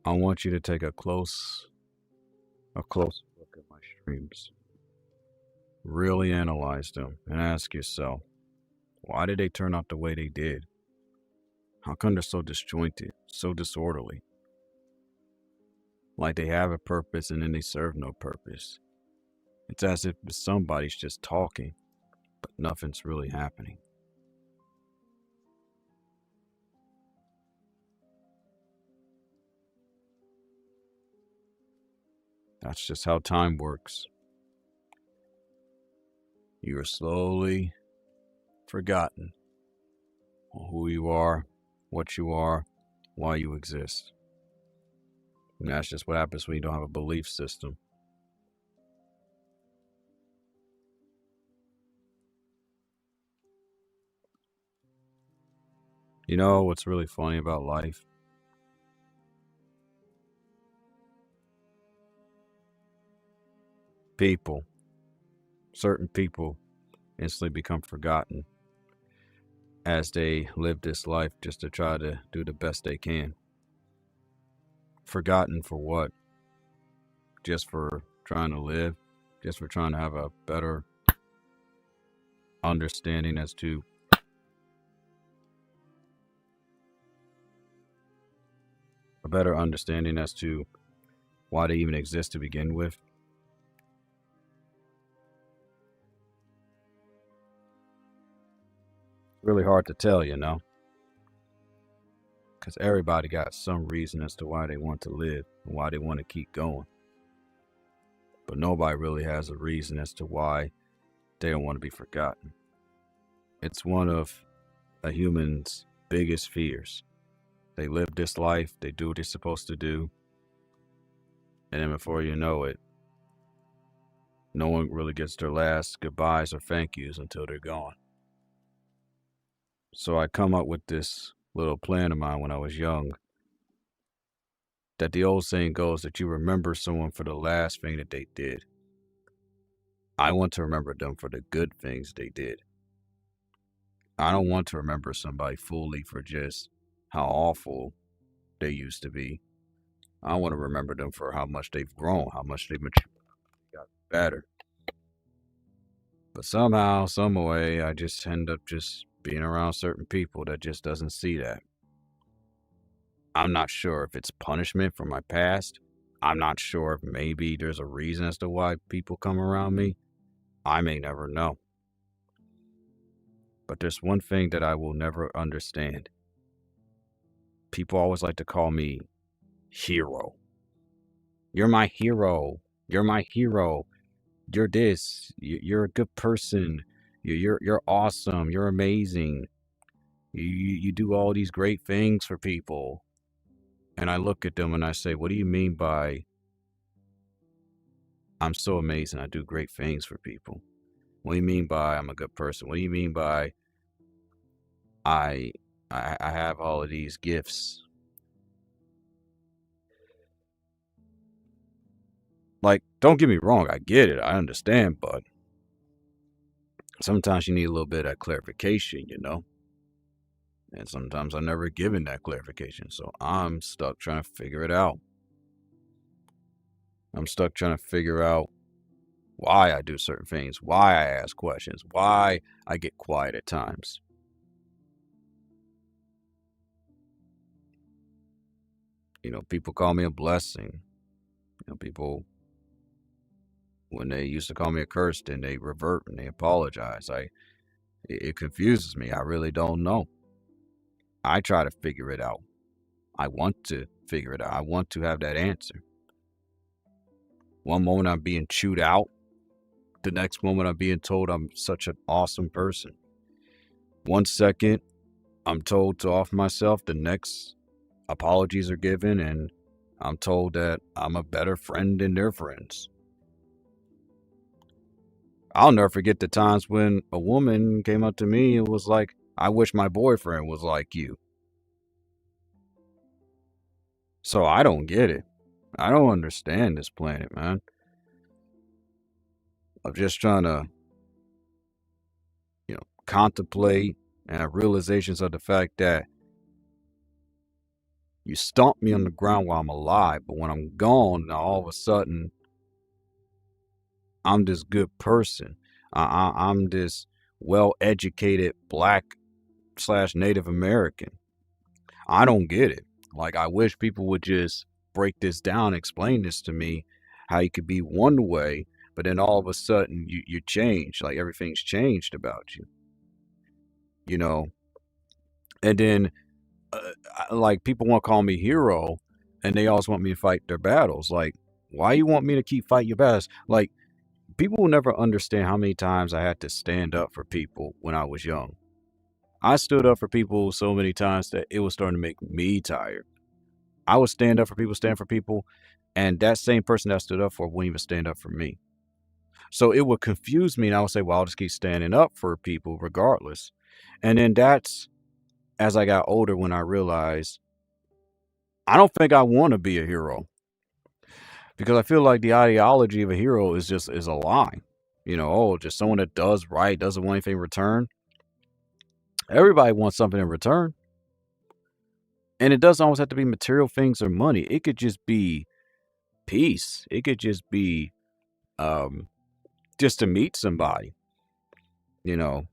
I want you to take a close look at my streams. Really analyze them and ask yourself, why did they turn out the way they did? How come they're so disjointed, so disorderly? Like they have a purpose and then they serve no purpose. It's as if somebody's just talking, but nothing's really happening. That's just how time works. You are slowly forgotten on who you are, what you are, why you exist. And that's just what happens when you don't have a belief system. You know what's really funny about life? People, certain people instantly become forgotten as they live this life just to try to do the best they can. Forgotten for what? Just for trying to live, just for trying to have understanding as to a better understanding as to why they even exist to begin with. Really hard to tell, because everybody got some reason as to why they want to live and why they want to keep going. But nobody really has a reason as to why they don't want to be forgotten. It's one of a human's biggest fears. They live this life, they do what they're supposed to do, and then before you know it, no one really gets their last goodbyes or thank yous until they're gone. So I come up with this little plan of mine when I was young, that the old saying goes that you remember someone for the last thing that they did. I want to remember them for the good things they did. I don't want to remember somebody fully for just how awful they used to be. I want to remember them for how much they've grown, how much they've matured, got better. But somehow, some way, I just end up just being around certain people that just doesn't see that. I'm not sure if it's punishment for my past. I'm not sure if maybe there's a reason as to why people come around me. I may never know. But there's one thing that I will never understand. People always like to call me hero. You're my hero. You're my hero. You're this. You're a good person. You're awesome. You're amazing. You do all these great things for people. And I look at them and I say, what do you mean by I'm so amazing? I do great things for people. What do you mean by I'm a good person? What do you mean by I I have all of these gifts? Like, don't get me wrong, I get it, I understand, but sometimes you need a little bit of clarification. And sometimes I'm never given that clarification, so I'm stuck trying to figure it out. I'm stuck trying to figure out why I do certain things, why I ask questions, why I get quiet at times. People call me a blessing. People, when they used to call me a curse, then they revert and they apologize. It confuses me. I really don't know. I try to figure it out. I want to figure it out. I want to have that answer. One moment I'm being chewed out. The next moment I'm being told I'm such an awesome person. 1 second I'm told to off myself. The next apologies are given and I'm told that I'm a better friend than their friends. I'll never forget the times when a woman came up to me and was like, I wish my boyfriend was like you. So I don't get it. I don't understand this planet, man. I'm just trying to, contemplate and have realizations of the fact that You stomp me on the ground while I'm alive, but when I'm gone, now all of a sudden, I'm this good person. I'm this well-educated black slash Native American. I don't get it. Like, I wish people would just break this down, explain this to me, how you could be one way, but then all of a sudden you change. Like, everything's changed about you, you know? And then, like, people want to call me hero, and they always want me to fight their battles. Like, why you want me to keep fighting your battles? Like, people will never understand how many times I had to stand up for people when I was young. I stood up for people so many times that it was starting to make me tired. I would stand up for people, and that same person that stood up for wouldn't even stand up for me. So it would confuse me, and I would say, well, I'll just keep standing up for people regardless. And then that's as I got older when I realized I don't think I want to be a hero because I feel like the ideology of a hero is a lie. Oh, just someone that does right, doesn't want anything in return. Everybody wants something in return. And it doesn't always have to be material things or money. It could just be peace. It could just be um, just to meet somebody. You know,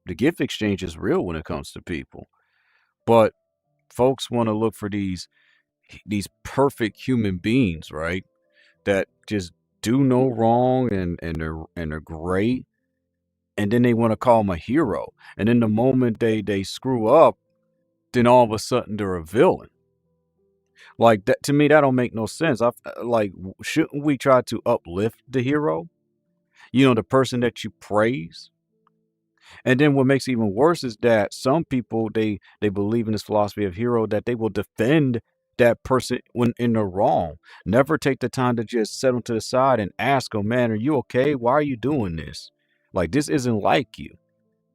the gift exchange is real when it comes to people. But folks want to look for these perfect human beings, right? That just do no wrong and they're great. And then they want to call them a hero. And then the moment they screw up, then all of a sudden they're a villain. Like that to me, that don't make no sense. Shouldn't we try to uplift the hero? The person that you praise. And then what makes it even worse is that some people they believe in this philosophy of hero that they will defend that person when in the wrong. Never take the time to just set them to the side and ask them, man, are you okay? Why are you doing this? Like this isn't like you.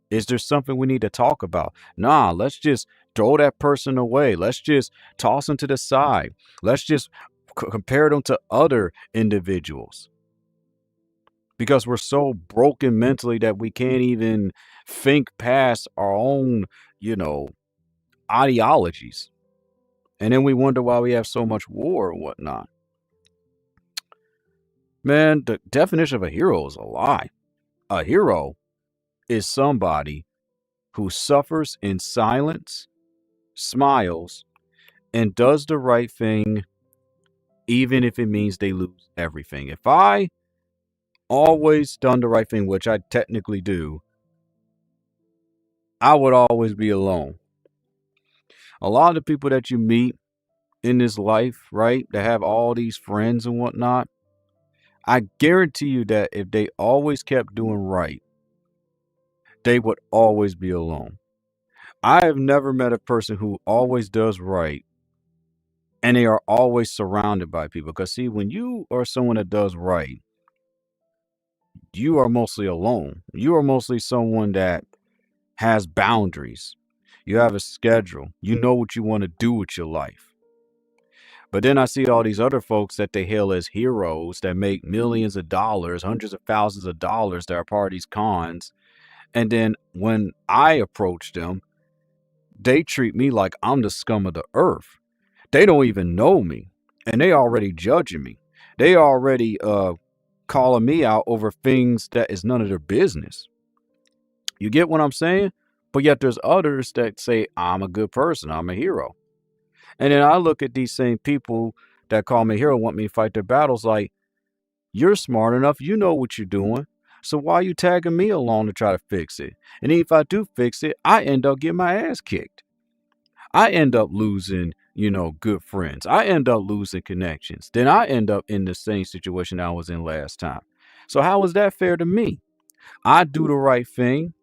Is there something we need to talk about? Nah, let's just throw that person away. Let's just toss them to the side. Let's just compare them to other individuals because we're so broken mentally that we can't even think past our own, you know, ideologies. And then we wonder why we have so much war and whatnot. Man, the definition of a hero is a lie. A hero is somebody who suffers in silence, smiles, and does the right thing, even if it means they lose everything. If I always done the right thing, which I technically do, I would always be alone. A lot of the people that you meet in this life, right, that have all these friends and whatnot, I guarantee you that if they always kept doing right, they would always be alone. I have never met a person who always does right and they are always surrounded by people. Because, see, when you are someone that does right, you are mostly alone. You are mostly someone that has boundaries. You have a schedule. You know what you want to do with your life. But then I see all these other folks that they hail as heroes that make millions of dollars, hundreds of thousands of dollars that are part of these cons. And then when I approach them, they treat me like I'm the scum of the earth. They don't even know me. And they already judging me. They already calling me out over things that is none of their business. You get what I'm saying? But yet there's others that say, I'm a good person. I'm a hero. And then I look at these same people that call me a hero, want me to fight their battles like, you're smart enough. You know what you're doing. So why are you tagging me along to try to fix it? And if I do fix it, I end up getting my ass kicked. I end up losing, good friends. I end up losing connections. Then I end up in the same situation I was in last time. So how is that fair to me? I do the right thing,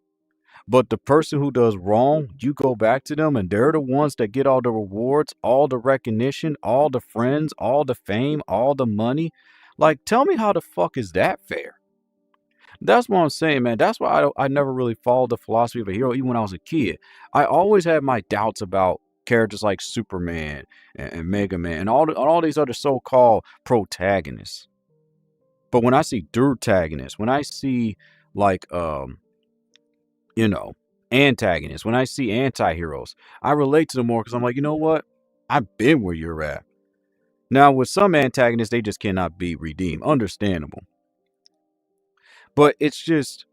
but the person who does wrong, you go back to them and they're the ones that get all the rewards, all the recognition, all the friends, all the fame, all the money. Like, tell me how the fuck is that fair? That's what I'm saying, man. That's why I never really followed the philosophy of a hero, even when I was a kid. I always had my doubts about characters like Superman and Mega Man and all these other so-called protagonists. But when I see protagonists, when I see like you know, antagonists, when I see anti-heroes, I relate to them more because I'm like, you know what? I've been where you're at. Now, with some antagonists, they just cannot be redeemed. Understandable. But it's just,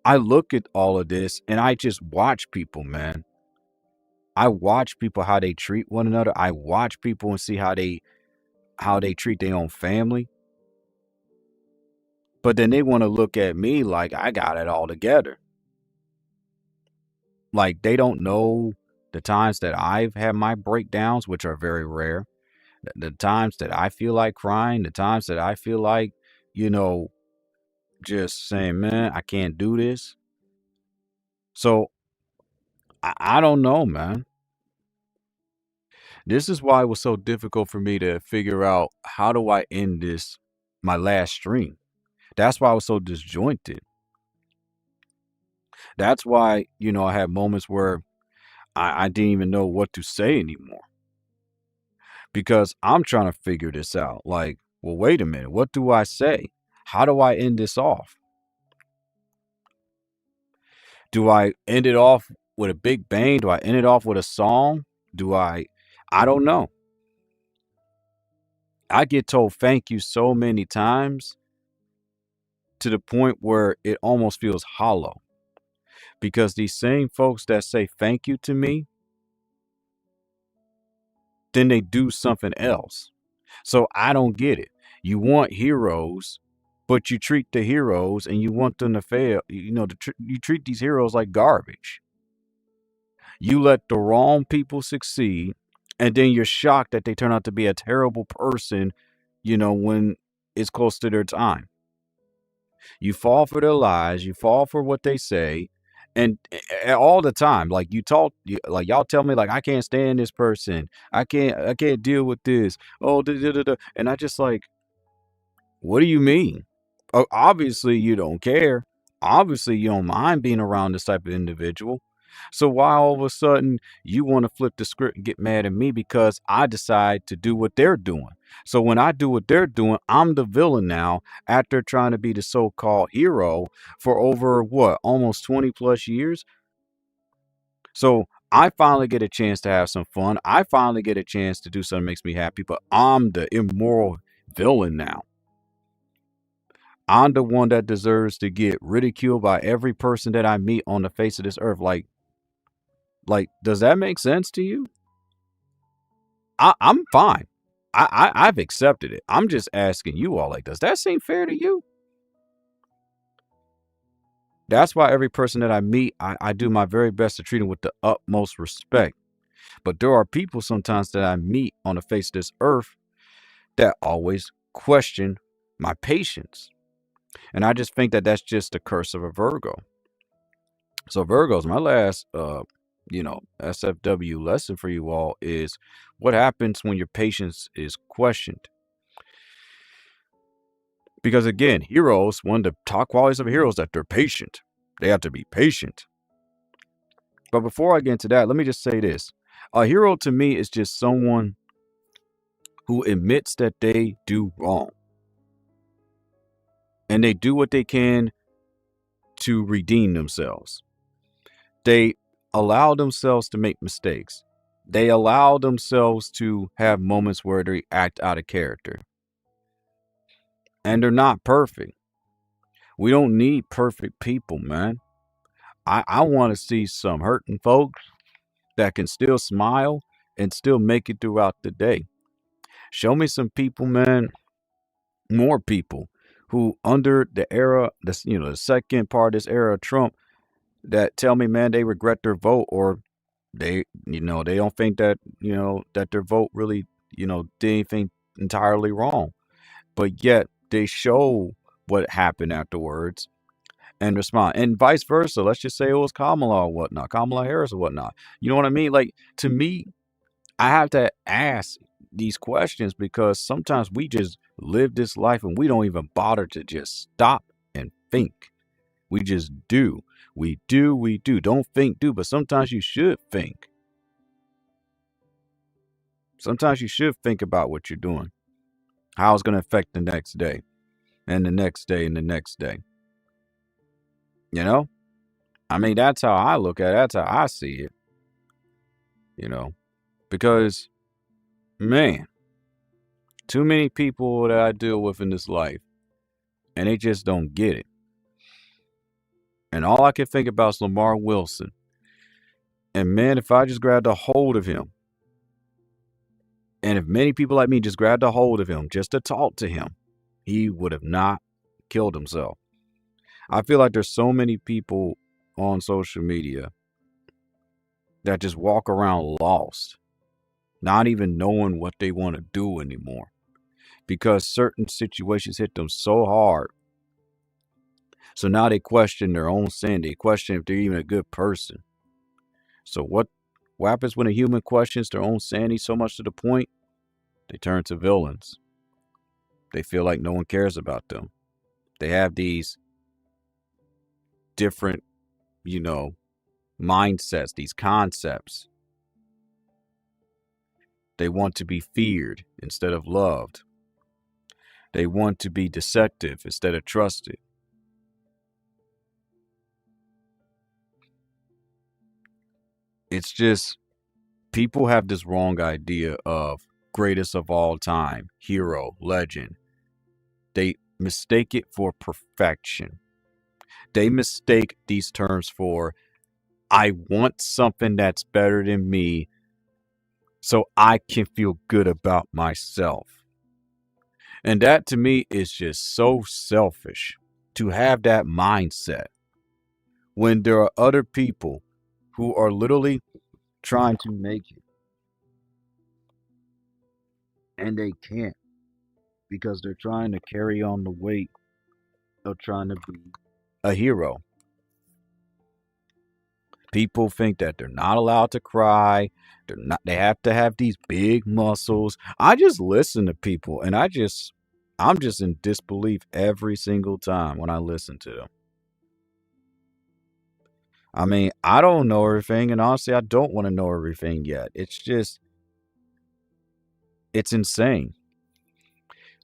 I look at all of this and I just watch people, man. I watch people how they treat one another. I watch people and see how they treat their own family. But then they want to look at me like I got it all together. Like they don't know the times that I've had my breakdowns, which are very rare. The times that I feel like crying, the times that I feel like, you know, just saying, man, I can't do this. So I don't know, man. This is why it was so difficult for me to figure out how do I end this my last stream. That's why I was so disjointed. That's why, I had moments where I didn't even know what to say anymore because I'm trying to figure this out. Like, well, wait a minute. What do I say? How do I end this off? Do I end it off with a big bang? Do I end it off with a song? I don't know. I get told thank you so many times to the point where it almost feels hollow because these same folks that say thank you to me, then they do something else. So I don't get it. You want heroes, but you treat the heroes and you want them to fail. You treat these heroes like garbage. You let the wrong people succeed, and then you're shocked that they turn out to be a terrible person, when it's close to their time. You fall for their lies, you fall for what they say, and all the time, like like y'all tell me, like I can't stand this person, I can't deal with this. Oh, da, da, da, da. And I just like, what do you mean? Obviously, you don't care. Obviously, you don't mind being around this type of individual. So why all of a sudden you want to flip the script and get mad at me because I decide to do what they're doing? So when I do what they're doing, I'm the villain now after trying to be the so-called hero for over what, almost 20 plus years. So I finally get a chance to have some fun. I finally get a chance to do something that makes me happy, but I'm the immoral villain now. I'm the one that deserves to get ridiculed by every person that I meet on the face of this earth. Like, does that make sense to you? I'm fine. I've accepted it. I'm just asking you all, like, does that seem fair to you? That's why every person that I meet, I do my very best to treat them with the utmost respect. But there are people sometimes that I meet on the face of this earth that always question my patience. And I just think that that's just the curse of a Virgo. So Virgos, my last SFW lesson for you all is what happens when your patience is questioned. Because again, heroes, one of the top qualities of heroes is that they're patient. They have to be patient. But before I get into that, let me just say this. A hero to me is just someone who admits that they do wrong. And they do what they can to redeem themselves. They allow themselves to make mistakes. They allow themselves to have moments where they act out of character. And they're not perfect. We don't need perfect people, man. I want to see some hurting folks that can still smile and still make it throughout the day. Show me some people, man, more people who under the era, the second part of this era of Trump, that tell me, man, they regret their vote or they don't think that, that their vote really, did anything entirely wrong. But yet they show what happened afterwards and respond. And vice versa. Let's just say it was Kamala or whatnot, Kamala Harris or whatnot. You know what I mean? Like to me, I have to ask these questions because sometimes we just live this life and we don't even bother to just stop and think. We just do. We do. Don't think, do, but sometimes you should think. Sometimes you should think about what you're doing, how it's going to affect the next day and the next day and the next day. You know? I mean, that's how I look at it. That's how I see it. Because Man, too many people that I deal with in this life, and they just don't get it. And all I can think about is Lamar Wilson. And man, if I just grabbed a hold of him, and if many people like me just grabbed a hold of him just to talk to him, he would have not killed himself. I feel like there's so many people on social media that just walk around lost, not even knowing what they want to do anymore because certain situations hit them so hard. So now they question their own sin. They question if they're even a good person. So what happens when a human questions their own sanity so much to the point they turn to villains? They feel like no one cares about them. They have these different, you know, mindsets, these concepts. They want to be feared instead of loved. They want to be deceptive instead of trusted. It's just people have this wrong idea of greatest of all time, hero, legend. They mistake it for perfection. They mistake these terms for I want something that's better than me so I can feel good about myself. And that to me is just so selfish to have that mindset when there are other people who are literally trying to make it and they can't because they're trying to carry on the weight of trying to be a hero. People think that they're not allowed to cry. They have to have these big muscles. I just listen to people and I'm just in disbelief every single time when I listen to them. I mean, I don't know everything and honestly I don't want to know everything yet. It's insane.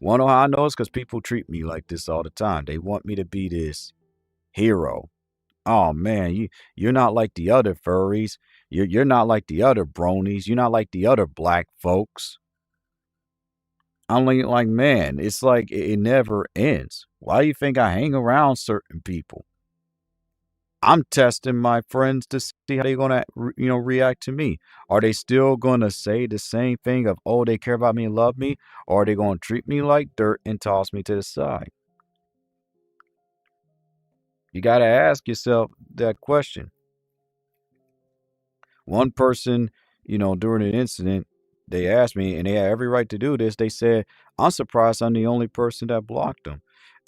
Wanna know how I know? It's because people treat me like this all the time. They want me to be this hero. Oh man, you're not like the other furries. You're not like the other bronies. You're not like the other black folks. I'm like man, it's like it never ends. Why do you think I hang around certain people? I'm testing my friends to see how they're gonna react to me. Are they still gonna say the same thing of oh they care about me and love me, or are they gonna treat me like dirt and toss me to the side? You gotta ask yourself that question. One person, during an incident, they asked me, and they had every right to do this. They said, I'm surprised I'm the only person that blocked them.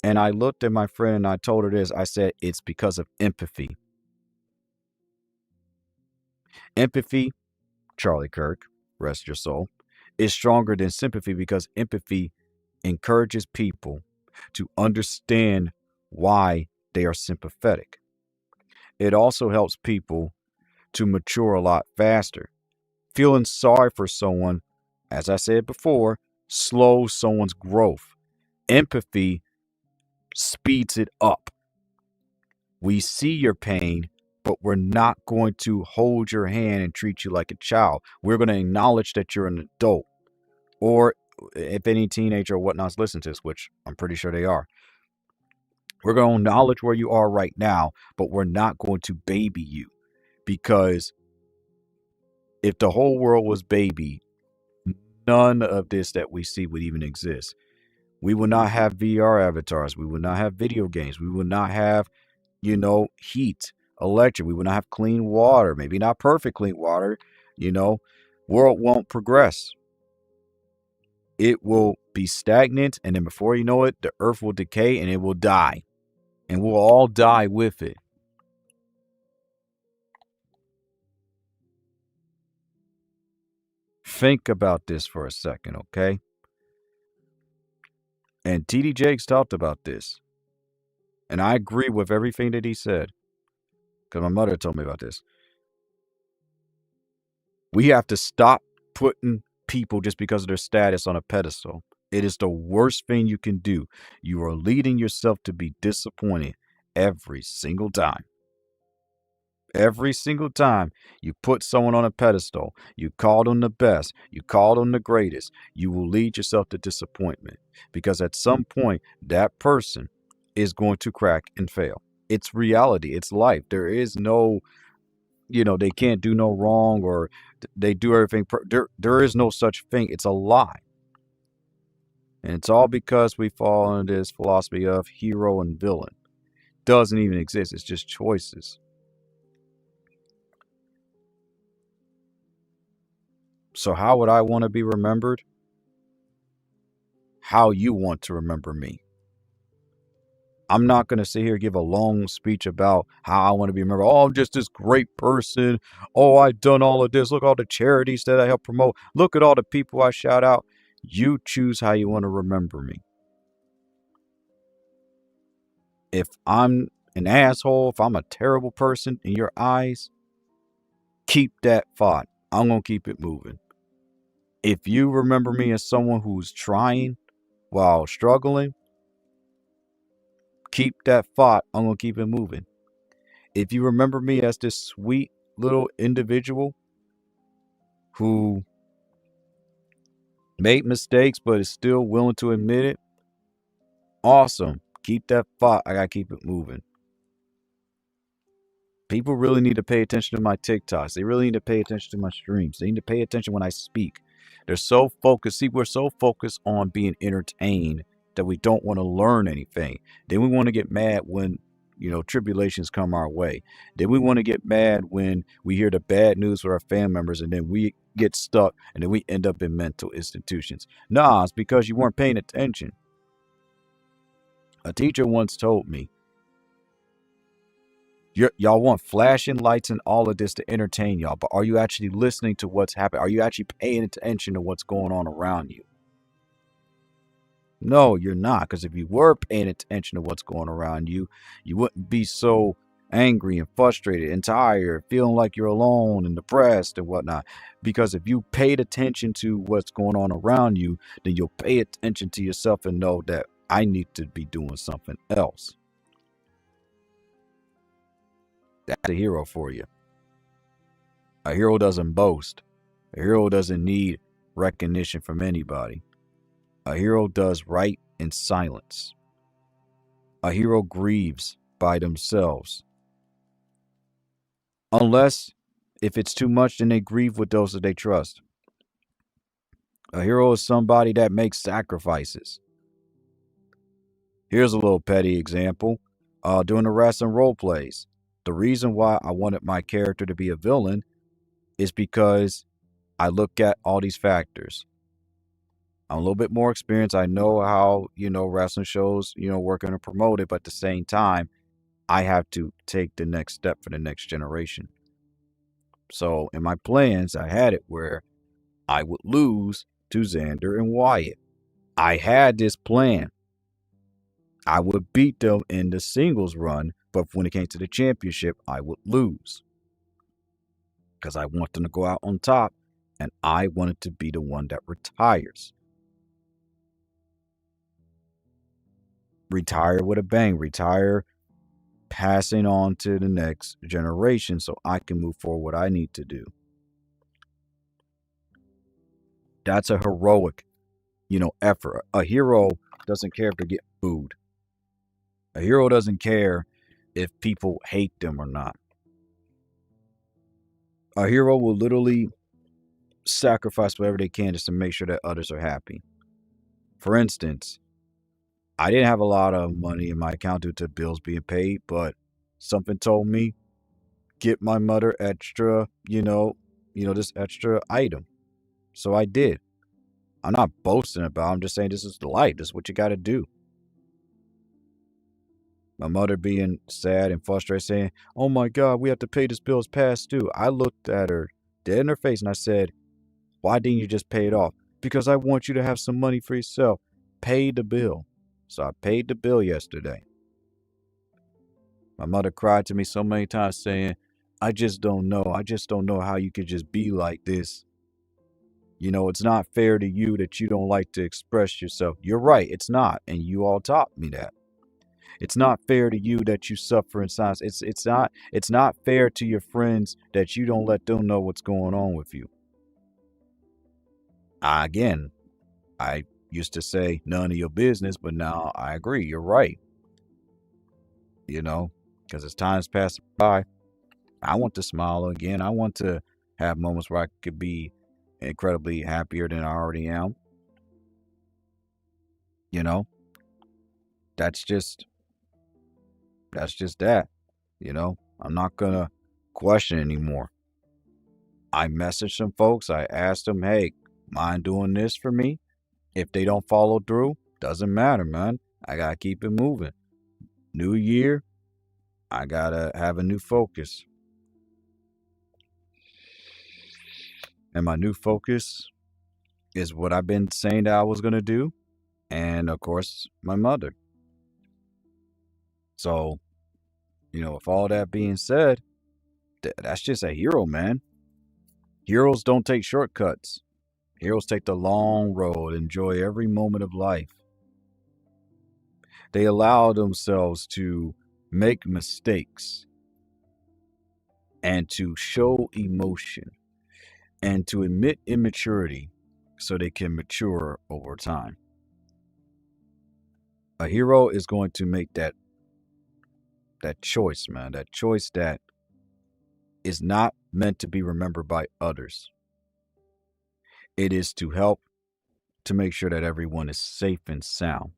And I looked at my friend and I told her this. I said, it's because of empathy. Empathy, Charlie Kirk, rest your soul, is stronger than sympathy because empathy encourages people to understand why they are sympathetic. It also helps people to mature a lot faster. Feeling sorry for someone, as I said before, slows someone's growth. Empathy speeds it up. We see your pain, but we're not going to hold your hand and treat you like a child. We're going to acknowledge that you're an adult. Or if any teenager or whatnot's listening to this, which I'm pretty sure they are, we're going to acknowledge where you are right now, but we're not going to baby you. Because if the whole world was baby, none of this that we see would even exist. We would not have VR avatars. We would not have video games. We would not have, heat, electric. We would not have clean water. Maybe not perfect clean water. You know, world won't progress. It will be stagnant, and then before you know it, the earth will decay and it will die, and we'll all die with it. Think about this for a second, okay? And TD Jakes talked about this, and I agree with everything that he said because my mother told me about this. We have to stop putting people just because of their status on a pedestal. It is the worst thing you can do. You are leading yourself to be disappointed every single time. Every single time you put someone on a pedestal, you call them the best, you call them the greatest, you will lead yourself to disappointment because at some point that person is going to crack and fail. It's reality, it's life. There is no, they can't do no wrong or they do everything. There is no such thing. It's a lie. And it's all because we fall into this philosophy of hero and villain. Doesn't even exist. It's just choices. So how would I want to be remembered? How you want to remember me. I'm not going to sit here and give a long speech about how I want to be remembered. Oh, I'm just this great person. Oh, I've done all of this. Look at all the charities that I help promote. Look at all the people I shout out. You choose how you want to remember me. If I'm an asshole, if I'm a terrible person in your eyes, keep that thought. I'm going to keep it moving. If you remember me as someone who's trying while struggling, keep that thought. I'm going to keep it moving. If you remember me as this sweet little individual who made mistakes but is still willing to admit it, awesome. Keep that thought. I got to keep it moving. People really need to pay attention to my TikToks. They really need to pay attention to my streams. They need to pay attention when I speak. They're so focused. See, we're so focused on being entertained that we don't want to learn anything. Then we want to get mad when, tribulations come our way. Then we want to get mad when we hear the bad news with our family members and then we get stuck and then we end up in mental institutions. Nah, it's because you weren't paying attention. A teacher once told me, y'all want flashing lights and all of this to entertain y'all, but are you actually listening to what's happening? Are you actually paying attention to what's going on around you? No, you're not, because if you were paying attention to what's going around you, you wouldn't be so angry and frustrated and tired, feeling like you're alone and depressed and whatnot. Because if you paid attention to what's going on around you, then you'll pay attention to yourself and know that I need to be doing something else. That's a hero for you. A hero doesn't boast. A hero doesn't need recognition from anybody. A hero does right in silence. A hero grieves by themselves. Unless, if it's too much, then they grieve with those that they trust. A hero is somebody that makes sacrifices. Here's a little petty example. Doing the wrestling role plays. The reason why I wanted my character to be a villain is because I look at all these factors. I'm a little bit more experienced. I know how, wrestling shows, work and promote it, but at the same time, I have to take the next step for the next generation. So in my plans, I had it where I would lose to Xander and Wyatt. I had this plan. I would beat them in the singles run, but when it came to the championship, I would lose. Because I want them to go out on top, and I wanted to be the one that retires. Retire with a bang. Retire passing on to the next generation so I can move forward what I need to do. That's a heroic, effort. A hero doesn't care if they get booed. A hero doesn't care if people hate them or not. A hero will literally sacrifice whatever they can just to make sure that others are happy. For instance, I didn't have a lot of money in my account due to bills being paid, but something told me, get my mother extra, this extra item. So I did. I'm not boasting about it. I'm just saying this is the life. This is what you got to do. My mother being sad and frustrated, saying, oh my God, we have to pay this bill. It's past due. I looked at her dead in her face and I said, why didn't you just pay it off? Because I want you to have some money for yourself. Pay the bill. So I paid the bill yesterday. My mother cried to me so many times saying, I just don't know. I just don't know how you could just be like this. It's not fair to you that you don't like to express yourself. You're right. It's not. And you all taught me that. It's not fair to you that you suffer in silence. It's not fair to your friends that you don't let them know what's going on with you. Again, I used to say none of your business, but now I agree. You're right. You know, because as times pass by, I want to smile again. I want to have moments where I could be incredibly happier than I already am. You know, that's just that. I'm not gonna question anymore. I messaged some folks. I asked them, "Hey, mind doing this for me?" If they don't follow through, doesn't matter, man. I gotta keep it moving. New year, I gotta have a new focus. And my new focus is what I've been saying that I was gonna do. And of course, my mother. So, with all that being said, that's just a hero, man. Heroes don't take shortcuts. Heroes take the long road, enjoy every moment of life. They allow themselves to make mistakes and to show emotion and to admit immaturity so they can mature over time. A hero is going to make that choice, man, that choice that is not meant to be remembered by others. It is to help to make sure that everyone is safe and sound,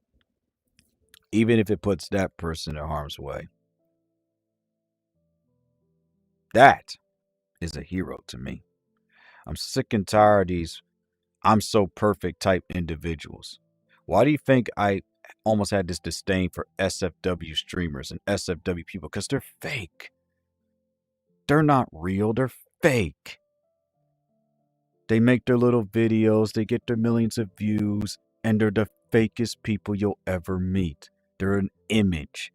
even if it puts that person in harm's way. That is a hero to me. I'm sick and tired of these I'm so perfect type individuals. Why do you think I almost had this disdain for SFW streamers and SFW people? Because they're fake. They're not real, they're fake. They make their little videos, they get their millions of views, and they're the fakest people you'll ever meet. They're an image.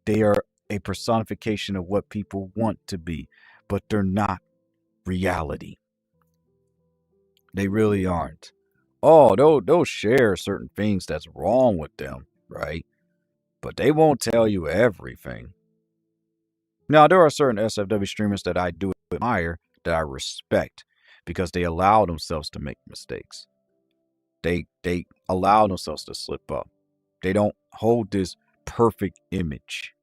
They are a personification of what people want to be, but they're not reality. They really aren't. Oh, they'll share certain things that's wrong with them, right? But they won't tell you everything. Now, there are certain SFW streamers that I do admire, that I respect, because they allow themselves to make mistakes. They allow themselves to slip up. They don't hold this perfect image.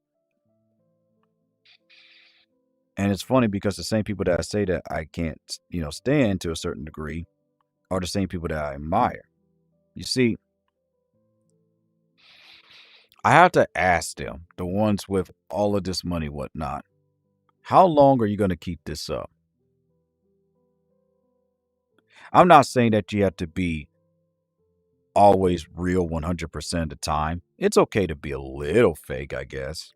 And it's funny because the same people that I say that I can't, stand to a certain degree are the same people that I admire. You see, I have to ask them, the ones with all of this money, whatnot, how long are you going to keep this up? I'm not saying that you have to be always real 100% of the time. It's okay to be a little fake, I guess.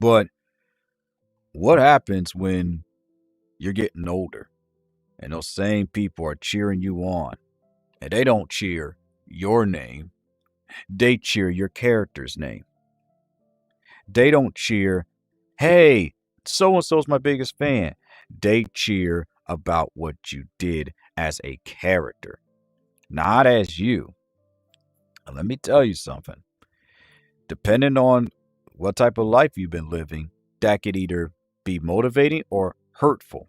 But what happens when you're getting older and those same people are cheering you on and they don't cheer your name, they cheer your character's name. They don't cheer, hey, so and so's my biggest fan. They cheer about what you did as a character, not as you. And let me tell you something. Depending on what type of life you've been living, that could either be motivating or hurtful.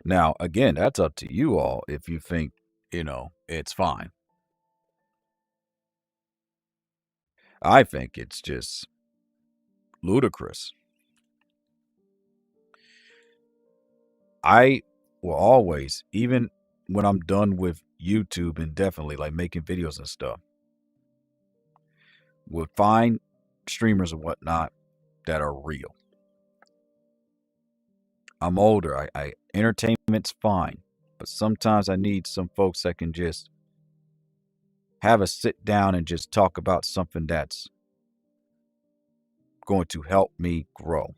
Now, again, that's up to you all if you think, it's fine. I think it's just ludicrous. I will always, even when I'm done with YouTube and definitely like making videos and stuff, will find streamers and whatnot that are real. I'm older. I entertainment's fine, but sometimes I need some folks that can just have a sit down and just talk about something that's going to help me grow.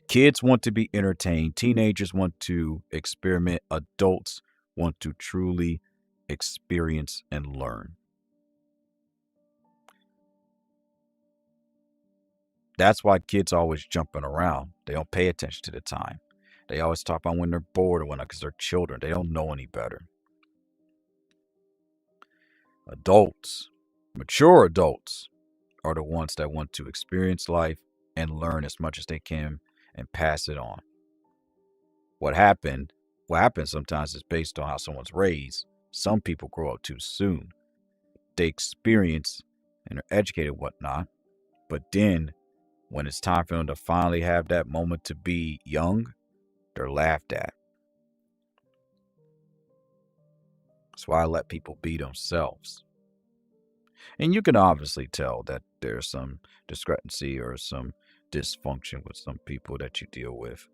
Kids want to be entertained, teenagers want to experiment, adults want to truly experience and learn. That's why kids are always jumping around. They don't pay attention to the time. They always talk about when they're bored or when because they're children. They don't know any better. Adults, mature adults, are the ones that want to experience life and learn as much as they can and pass it on. What happened, what happens sometimes is based on how someone's raised. Some people grow up too soon. They experience and are educated, whatnot, but then when it's time for them to finally have that moment to be young, they're laughed at. That's why I let people be themselves. And you can obviously tell that there's some discrepancy or some dysfunction with some people that you deal with.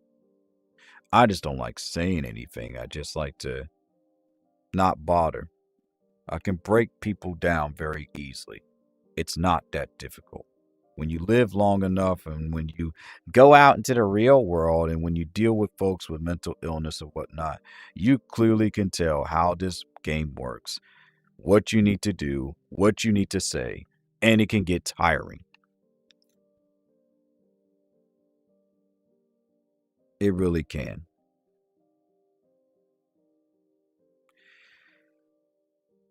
I just don't like saying anything. I just like to not bother. I can break people down very easily. It's not that difficult. When you live long enough and when you go out into the real world and when you deal with folks with mental illness or whatnot, you clearly can tell how this game works, what you need to do, what you need to say, and it can get tiring. It really can.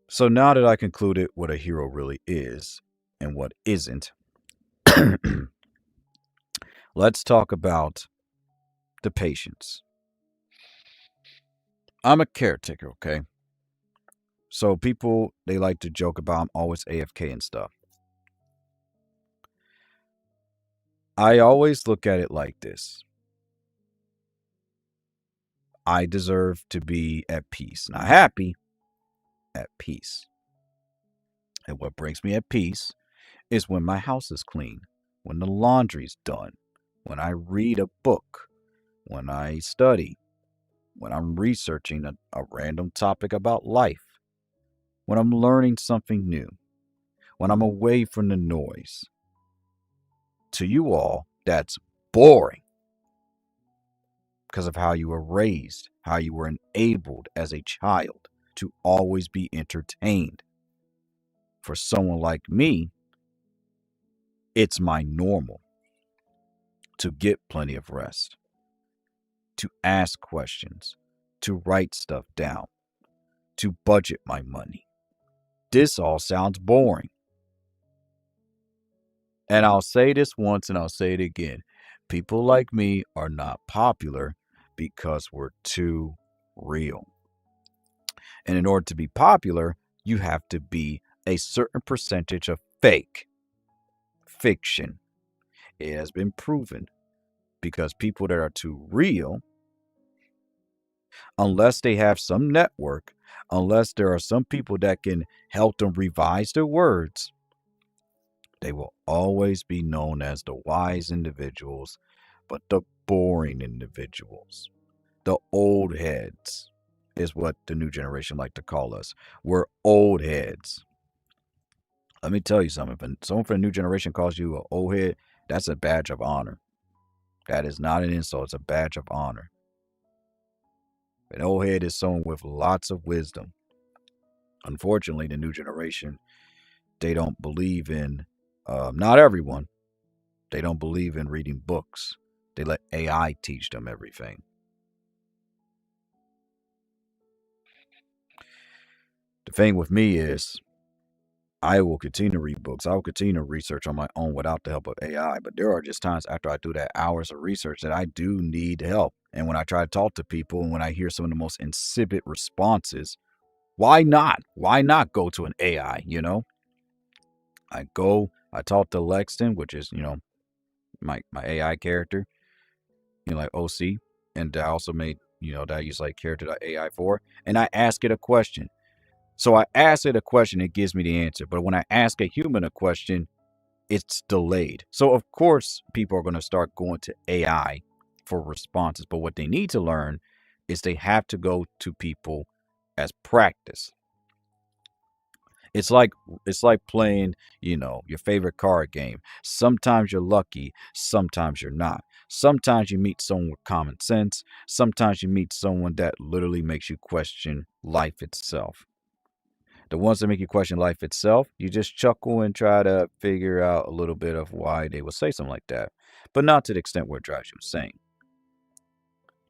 So now that I concluded what a hero really is and what isn't, let's talk about the patience. I'm a caretaker, okay? So people, they like to joke about I'm always AFK and stuff. I always look at it like this. I deserve to be at peace. Not happy, at peace. And what brings me at peace is when my house is clean, when the laundry's done, when I read a book, when I study, when I'm researching a random topic about life, when I'm learning something new, when I'm away from the noise. To you all, that's boring because of how you were raised, how you were enabled as a child to always be entertained. For someone like me, it's my normal to get plenty of rest, to ask questions, to write stuff down, to budget my money. This all sounds boring. And I'll say this once and I'll say it again. People like me are not popular because we're too real. And in order to be popular, you have to be a certain percentage of fake, fiction. It has been proven because people that are too real, unless they have some network, unless there are some people that can help them revise their words, they will always be known as the wise individuals, but the boring individuals, the old heads, is what the new generation like to call us. We're old heads. Let me tell you something. If someone from the new generation calls you an old head, that's a badge of honor. That is not an insult, it's a badge of honor. An old head is someone with lots of wisdom. Unfortunately, the new generation, they don't believe in, not everyone, they don't believe in reading books. They let AI teach them everything. The thing with me is, I will continue to read books. I will continue to research on my own without the help of AI. But there are just times after I do that hours of research that I do need help. And when I try to talk to people and when I hear some of the most insipid responses, why not? Why not go to an AI? I talk to Lexton, which is, my AI character, like OC. And I also made, that I use like character.ai for. And I ask it a question. So I ask it a question, it gives me the answer. But when I ask a human a question, it's delayed. So of course, people are going to start going to AI for responses. But what they need to learn is they have to go to people as practice. It's like it's like playing, your favorite card game. Sometimes you're lucky, sometimes you're not. Sometimes you meet someone with common sense. Sometimes you meet someone that literally makes you question life itself. The ones that make you question life itself, you just chuckle and try to figure out a little bit of why they would say something like that, but not to the extent where it drives you insane.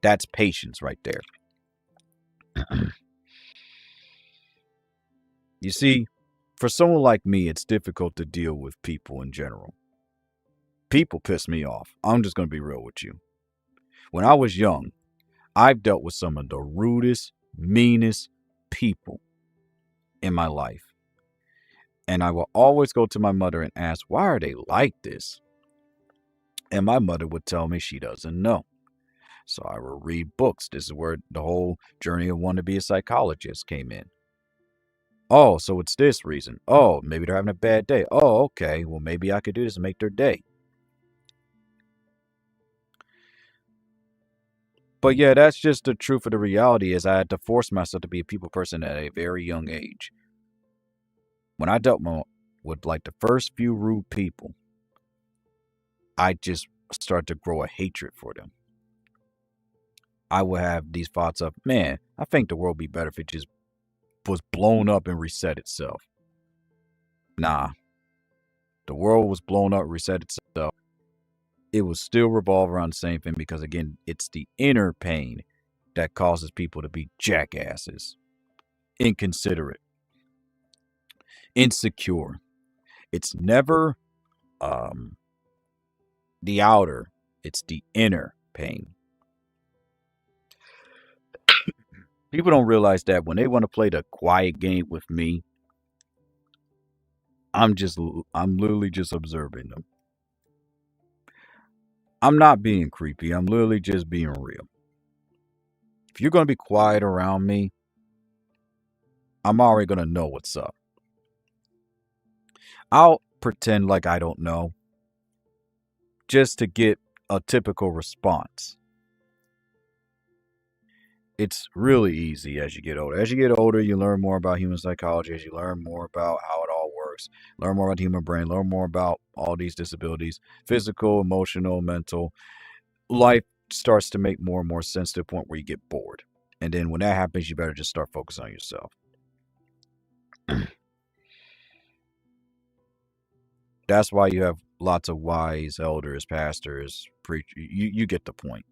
That's patience right there. You see, For someone like me, it's difficult to deal with people in general. People piss me off. I'm just going to be real with you. When I was young, I've dealt with some of the rudest, meanest people in my life. And I will always go to my mother and ask, why are they like this? And my mother would tell me she doesn't know. So I would read books. This is where the whole journey of wanting to be a psychologist came in. Oh, so it's this reason. Oh, maybe they're having a bad day. Oh, okay. Well, maybe I could do this and make their day. But yeah, that's just the truth of the reality is I had to force myself to be a people person at a very young age. When I dealt with like the first few rude people, I just started to grow a hatred for them. I would have these thoughts of, man, I think the world would be better if it just was blown up and reset itself. Nah, the world was blown up, reset itself. It will still revolve around the same thing because, again, it's the inner pain that causes people to be jackasses, inconsiderate, insecure. It's never the outer, it's the inner pain. People don't realize that when they want to play the quiet game with me, I'm literally just observing them. I'm not being creepy. I'm literally just being real. If you're going to be quiet around me, I'm already going to know what's up. I'll pretend like I don't know just to get a typical response. It's really easy as you get older. As you get older, you learn more about human psychology, as you learn more about how it all works, learn more about the human brain, learn more about all these disabilities, physical, emotional, mental. Life starts to make more and more sense to the point where you get bored. And then when that happens, you better just start focusing on yourself. That's why you have lots of wise elders, pastors, preachers. You get the point.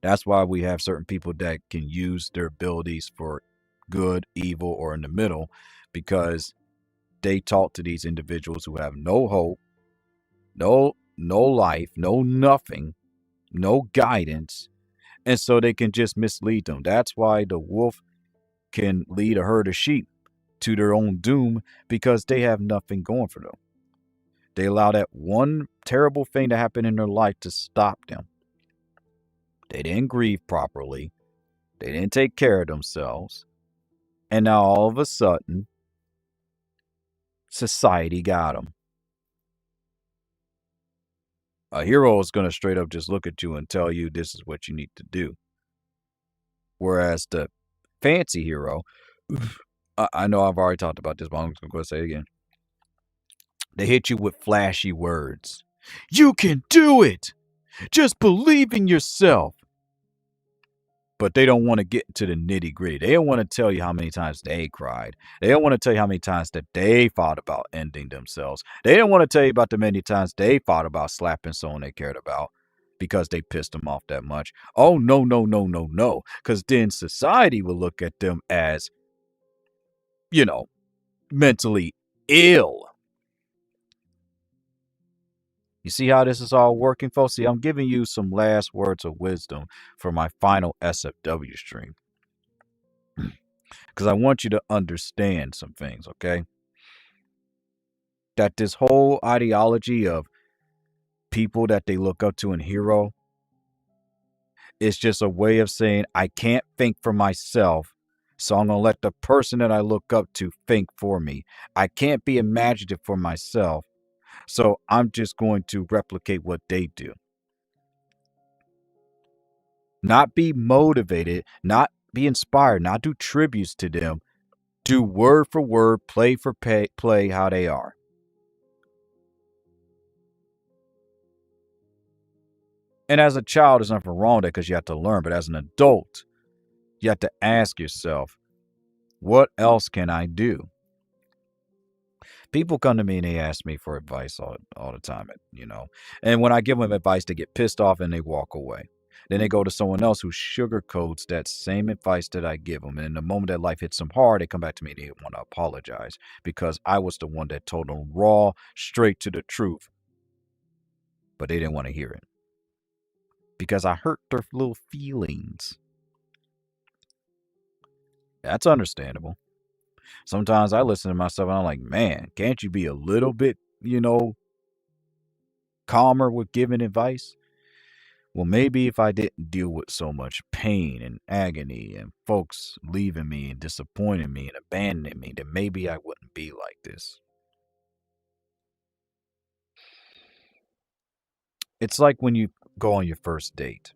That's why we have certain people that can use their abilities for good, evil, or in the middle, because they talk to these individuals who have no hope, no life, no nothing, no guidance, and so they can just mislead them. That's why the wolf can lead a herd of sheep to their own doom because they have nothing going for them. They allow that one terrible thing to happen in their life to stop them. They didn't grieve properly. They didn't take care of themselves. And now all of a sudden, society got them. A hero is going to straight up just look at you and tell you this is what you need to do. Whereas the fancy hero, I know I've already talked about this, but I'm just going to say it again. They hit you with flashy words. You can do it. Just believe in yourself. But they don't want to get into the nitty gritty. They don't want to tell you how many times they cried. They don't want to tell you how many times that they thought about ending themselves. They don't want to tell you about the many times they thought about slapping someone they cared about because they pissed them off that much. Oh, no, no, no, no, no. Because then society will look at them as, mentally ill. You see how this is all working, folks? See, I'm giving you some last words of wisdom for my final SFW stream. Because I want you to understand some things, okay? That this whole ideology of people that they look up to and hero is just a way of saying, I can't think for myself, so I'm going to let the person that I look up to think for me. I can't be imaginative for myself, so I'm just going to replicate what they do. Not be motivated, not be inspired, not do tributes to them. Do word for word, play for play how they are. And as a child, there's nothing wrong with that because you have to learn. But as an adult, you have to ask yourself, what else can I do? People come to me and they ask me for advice all the time, And when I give them advice, they get pissed off and they walk away. Then they go to someone else who sugarcoats that same advice that I give them. And in the moment that life hits them hard, they come back to me and they want to apologize because I was the one that told them raw, straight to the truth, but they didn't want to hear it because I hurt their little feelings. That's understandable. Sometimes I listen to myself and I'm like, man, can't you be a little bit, calmer with giving advice? Well, maybe if I didn't deal with so much pain and agony and folks leaving me and disappointing me and abandoning me, then maybe I wouldn't be like this. It's like when you go on your first date.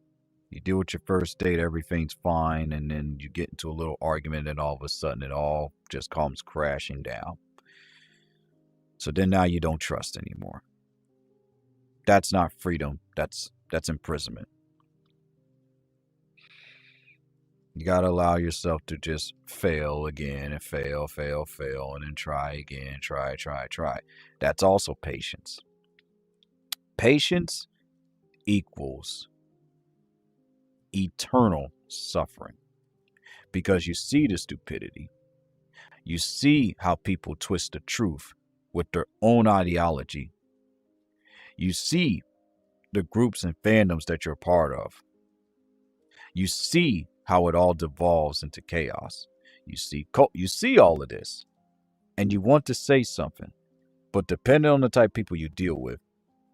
You deal with your first date, everything's fine, and then you get into a little argument, and all of a sudden it all just comes crashing down. So then now you don't trust anymore. That's not freedom. That's imprisonment. You got to allow yourself to just fail again and fail, and then try again, try. That's also patience. Patience equals eternal suffering because you see the stupidity. You see how people twist the truth with their own ideology. You see the groups and fandoms that you're a part of. You see how it all devolves into chaos. You see all of this, and you want to say something, but depending on the type of people you deal with,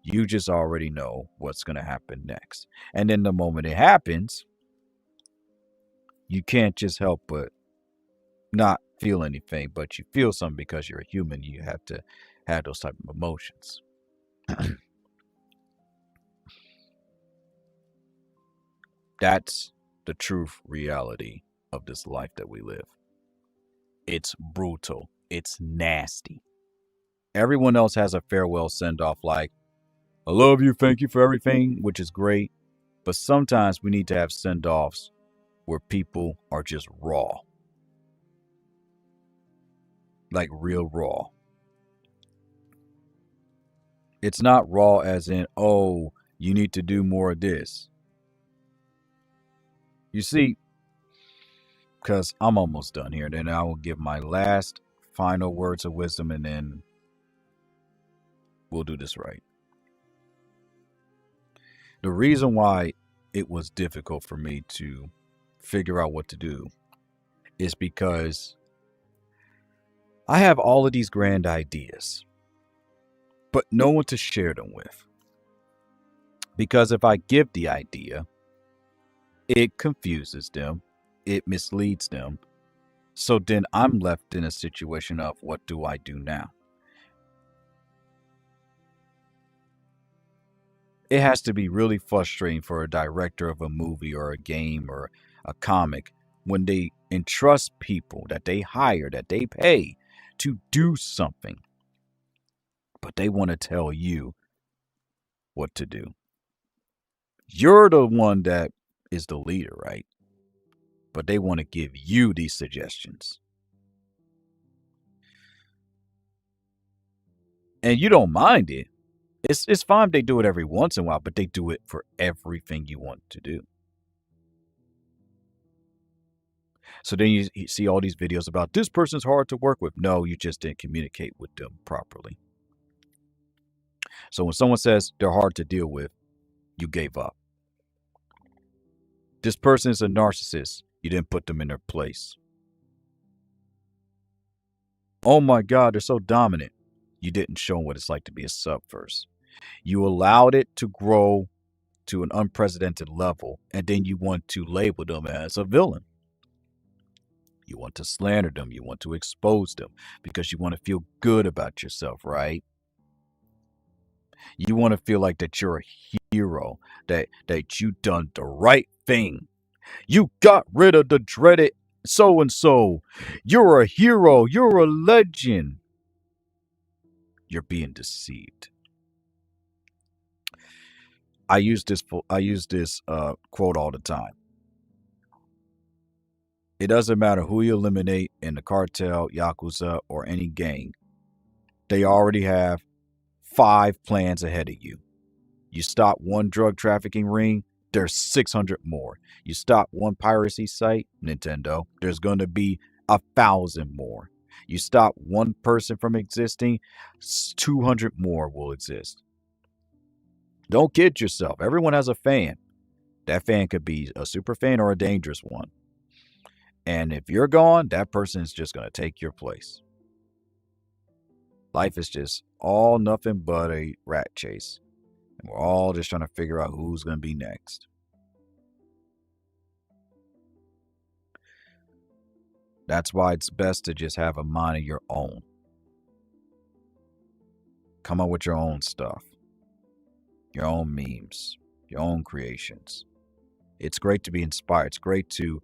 you just already know what's going to happen next. And then the moment it happens, you can't just help but not feel anything, but you feel something because you're a human. You have to have those type of emotions. That's the truth reality of this life that we live. It's brutal. It's nasty. Everyone else has a farewell send off like, I love you, thank you for everything, which is great. But sometimes we need to have send offs where people are just raw. Like real raw. It's not raw as in, oh, you need to do more of this. You see, because I'm almost done here, then I will give my last final words of wisdom and then we'll do this right. The reason why it was difficult for me to figure out what to do is because I have all of these grand ideas, but no one to share them with. Because if I give the idea, it confuses them, it misleads them. So then I'm left in a situation of what do I do now? It has to be really frustrating for a director of a movie or a game or a comic when they entrust people that they hire, that they pay to do something, but they want to tell you what to do. You're the one that is the leader, right? But they want to give you these suggestions. And you don't mind it. It's fine if they do it every once in a while, but they do it for everything you want to do. So then you see all these videos about this person's hard to work with. No, you just didn't communicate with them properly. So when someone says they're hard to deal with, you gave up. This person is a narcissist. You didn't put them in their place. Oh my God, they're so dominant. You didn't show them what it's like to be a sub first. You allowed it to grow to an unprecedented level, and then you want to label them as a villain. You want to slander them. You want to expose them because you want to feel good about yourself, right? You want to feel like that you're a hero, that you done the right thing. You got rid of the dreaded so and so. You're a hero. You're a legend. You're being deceived. I use this quote all the time. It doesn't matter who you eliminate in the cartel, yakuza, or any gang. They already have 5 plans ahead of you. You stop one drug trafficking ring, there's 600 more. You stop one piracy site, Nintendo, there's going to be 1,000 more. You stop one person from existing, 200 more will exist. Don't kid yourself. Everyone has a fan. That fan could be a super fan or a dangerous one. And if you're gone, that person is just going to take your place. Life is just all nothing but a rat chase. And we're all just trying to figure out who's going to be next. That's why it's best to just have a mind of your own. Come up with your own stuff, your own memes, your own creations. It's great to be inspired. It's great to,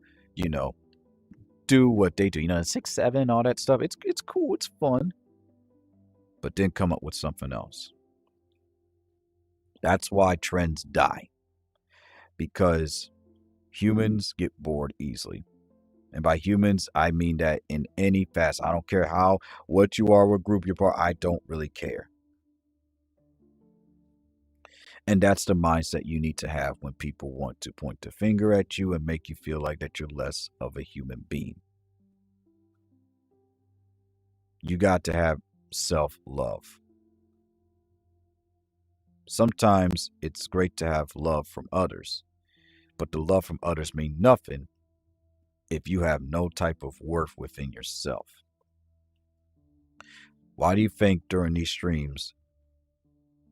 do what they do. 6-7, all that stuff. It's cool. It's fun. But then come up with something else. That's why trends die. Because humans get bored easily. And by humans, I mean that in any facet. I don't care what you are, what group you're part. I don't really care. And that's the mindset you need to have when people want to point the finger at you and make you feel like that you're less of a human being. You got to have self-love. Sometimes it's great to have love from others, but the love from others mean nothing if you have no type of worth within yourself. Why do you think during these streams,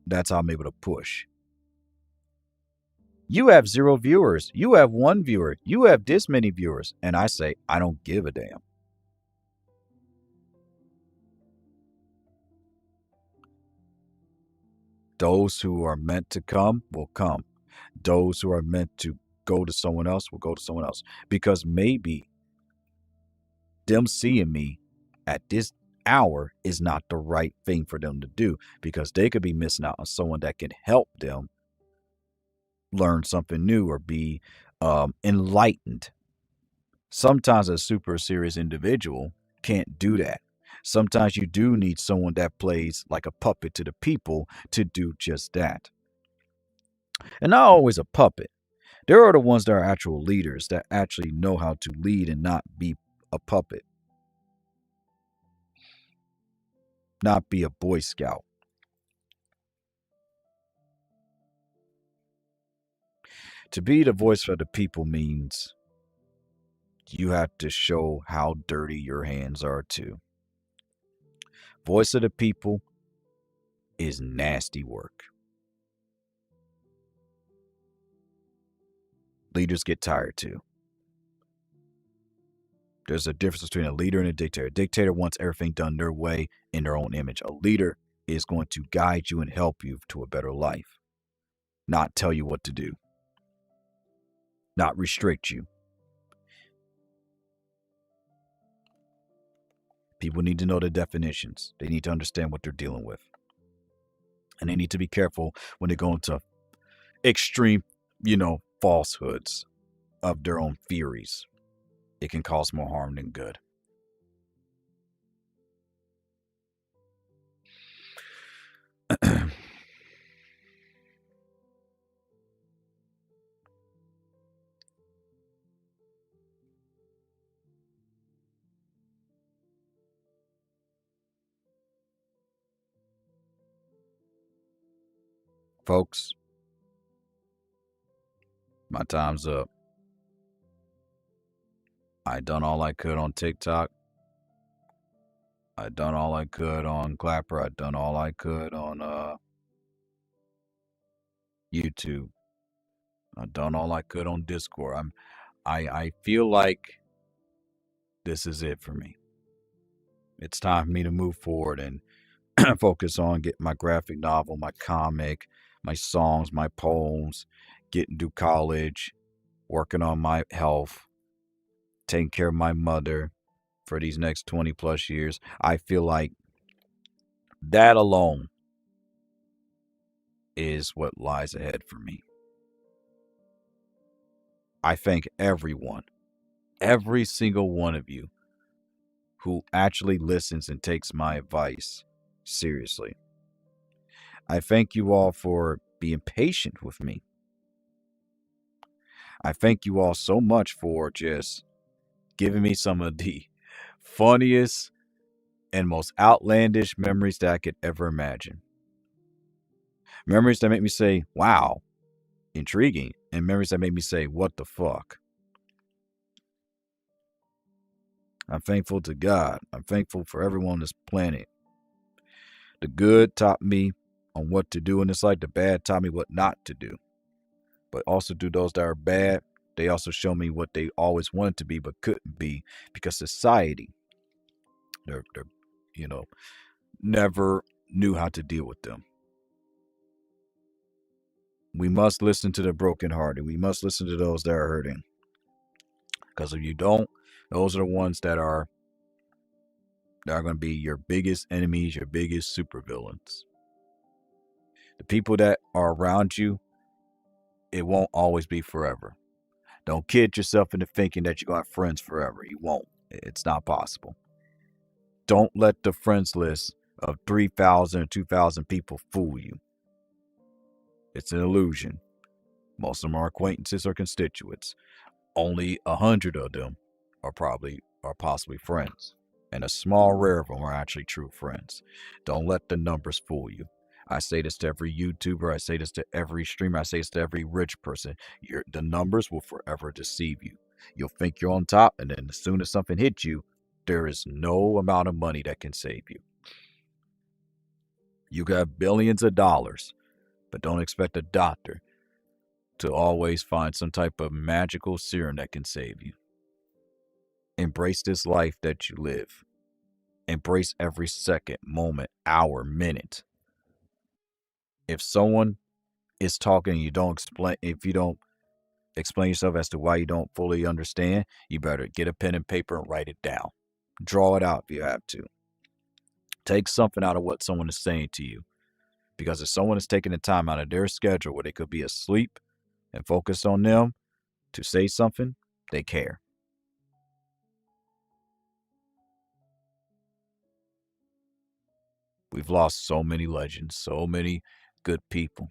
that's how I'm able to push? You have 0 viewers. You have 1 viewer. You have this many viewers. And I say, I don't give a damn. Those who are meant to come will come. Those who are meant to go to someone else will go to someone else. Because maybe them seeing me at this hour is not the right thing for them to do. Because they could be missing out on someone that can help them learn something new or be enlightened. Sometimes a super serious individual can't do that. Sometimes you do need someone that plays like a puppet to the people to do just that. And not always a puppet. There are the ones that are actual leaders that actually know how to lead and not be a puppet. Not be a Boy Scout. To be the voice for the people means you have to show how dirty your hands are too. Voice of the people is nasty work. Leaders get tired too. There's a difference between a leader and a dictator. A dictator wants everything done their way in their own image. A leader is going to guide you and help you to a better life, not tell you what to do, not restrict you. People need to know the definitions. They need to understand what they're dealing with. And they need to be careful when they go into extreme, falsehoods of their own theories. It can cause more harm than good. Folks, my time's up. I done all I could on TikTok. I done all I could on Clapper. I done all I could on YouTube. I done all I could on Discord. I feel like this is it for me. It's time for me to move forward and focus on getting my graphic novel, my comic, my songs, my poems, getting through college, working on my health, taking care of my mother for these next 20 plus years. I feel like that alone is what lies ahead for me. I thank everyone, every single one of you who actually listens and takes my advice seriously. I thank you all for being patient with me. I thank you all so much for just giving me some of the funniest and most outlandish memories that I could ever imagine. Memories that make me say, wow, intriguing, and memories that make me say, what the fuck? I'm thankful to God. I'm thankful for everyone on this planet. The good taught me on what to do in this life, the bad taught me what not to do. But also to those that are bad, they also show me what they always wanted to be but couldn't be because society, they're you know, never knew how to deal with them. We must listen to the brokenhearted. We must listen to those that are hurting. Because if you don't, those are the ones that are going to be your biggest enemies, your biggest supervillains. The people that are around you, it won't always be forever. Don't kid yourself into thinking that you're going to have friends forever. You won't. It's not possible. Don't let the friends list of 3,000 or 2,000 people fool you. It's an illusion. Most of them are acquaintances or constituents. Only 100 of them are possibly friends. And a small rare of them are actually true friends. Don't let the numbers fool you. I say this to every YouTuber. I say this to every streamer. I say this to every rich person. The numbers will forever deceive you. You'll think you're on top, and then as soon as something hits you, there is no amount of money that can save you. You got billions of dollars, but don't expect a doctor to always find some type of magical serum that can save you. Embrace this life that you live. Embrace every second, moment, hour, minute. If someone is talking and if you don't explain yourself as to why you don't fully understand, you better get a pen and paper and write it down. Draw it out if you have to. Take something out of what someone is saying to you. Because if someone is taking the time out of their schedule where they could be asleep and focus on them to say something, they care. We've lost so many legends, so many good people.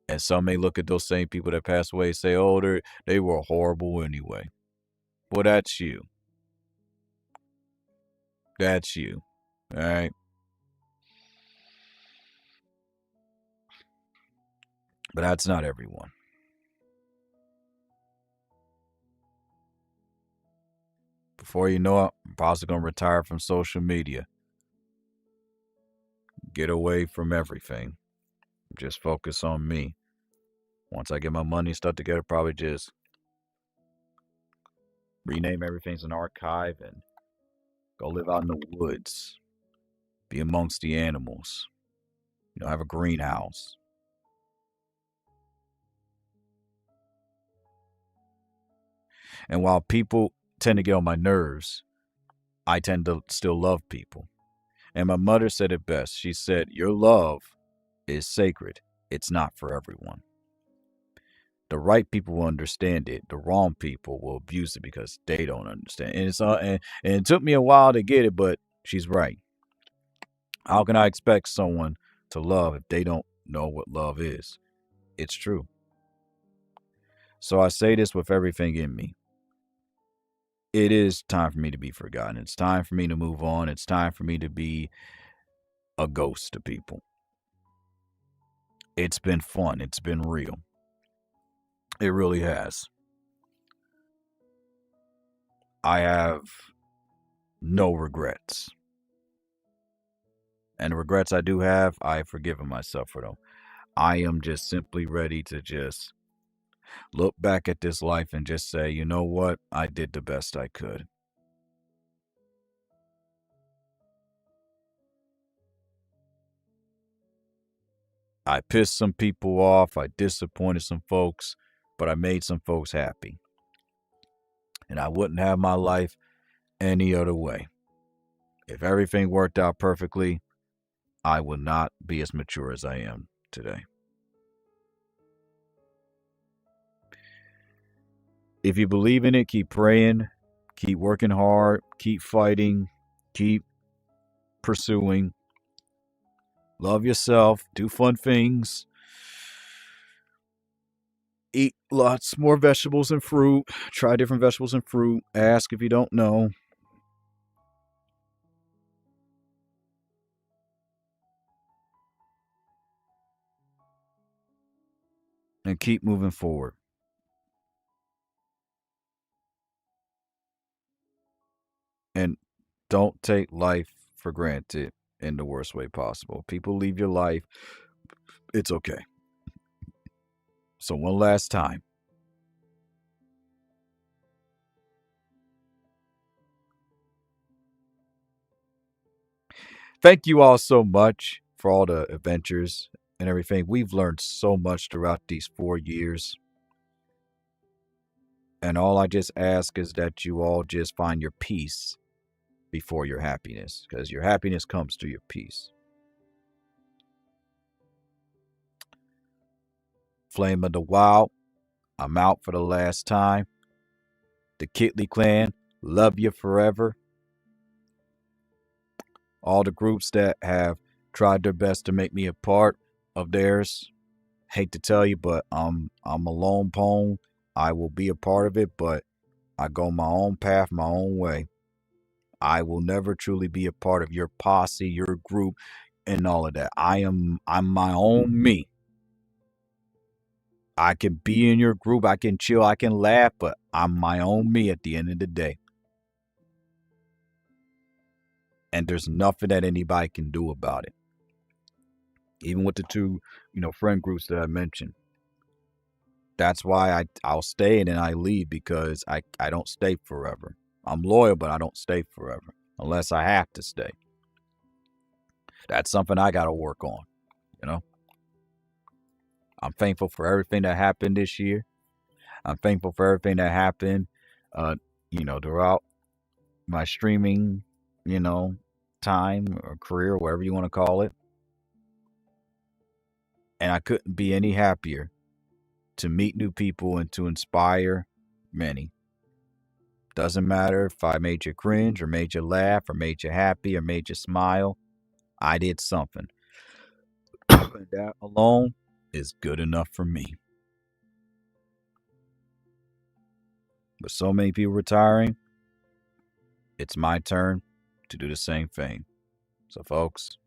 And some may look at those same people that passed away and say, oh, they were horrible anyway. Well, that's you. That's you. All right. But that's not everyone. Before you know it, I'm possibly going to retire from social media. Get away from everything. Just focus on me. Once I get my money and stuff together, probably just rename everything as an archive and go live out in the woods. Be amongst the animals. Have a greenhouse. And while people tend to get on my nerves, I tend to still love people. And my mother said it best. She said, your love is sacred. It's not for everyone. The right people will understand it. The wrong people will abuse it because they don't understand. And and it took me a while to get it, but she's right. How can I expect someone to love if they don't know what love is? It's true. So I say this with everything in me. It is time for me to be forgotten. It's time for me to move on. It's time for me to be a ghost to people. It's been fun. It's been real. It really has. I have no regrets. And the regrets I do have, I've forgiven myself for them. I am just simply ready to just look back at this life and just say, you know what? I did the best I could. I pissed some people off. I disappointed some folks, but I made some folks happy. And I wouldn't have my life any other way. If everything worked out perfectly, I would not be as mature as I am today. If you believe in it, keep praying, keep working hard, keep fighting, keep pursuing. Love yourself, do fun things. Eat lots more vegetables and fruit. Try different vegetables and fruit. Ask if you don't know. And keep moving forward. And don't take life for granted in the worst way possible. People leave your life. It's okay. So, one last time. Thank you all so much for all the adventures and everything. We've learned so much throughout these 4 years. And all I just ask is that you all just find your peace before your happiness, because your happiness comes through your peace. Flame of the Wild, I'm out for the last time. The Kitley Clan, love you forever. All the groups that have tried their best to make me a part of theirs, hate to tell you, but I'm a lone pone. I will be a part of it, but I go my own path, my own way. I will never truly be a part of your posse, your group, and all of that. I'm my own me. I can be in your group, I can chill, I can laugh, but I'm my own me at the end of the day. And there's nothing that anybody can do about it. Even with the two, friend groups that I mentioned. That's why I'll stay and then I leave, because I don't stay forever. I'm loyal, but I don't stay forever unless I have to stay. That's something I got to work on, you know? I'm thankful for everything that happened this year. I'm thankful for everything that happened, throughout my streaming, you know, time or career, whatever you want to call it. And I couldn't be any happier to meet new people and to inspire many. Doesn't matter if I made you cringe or made you laugh or made you happy or made you smile. I did something. And that alone is good enough for me. With so many people retiring, it's my turn to do the same thing. So, folks,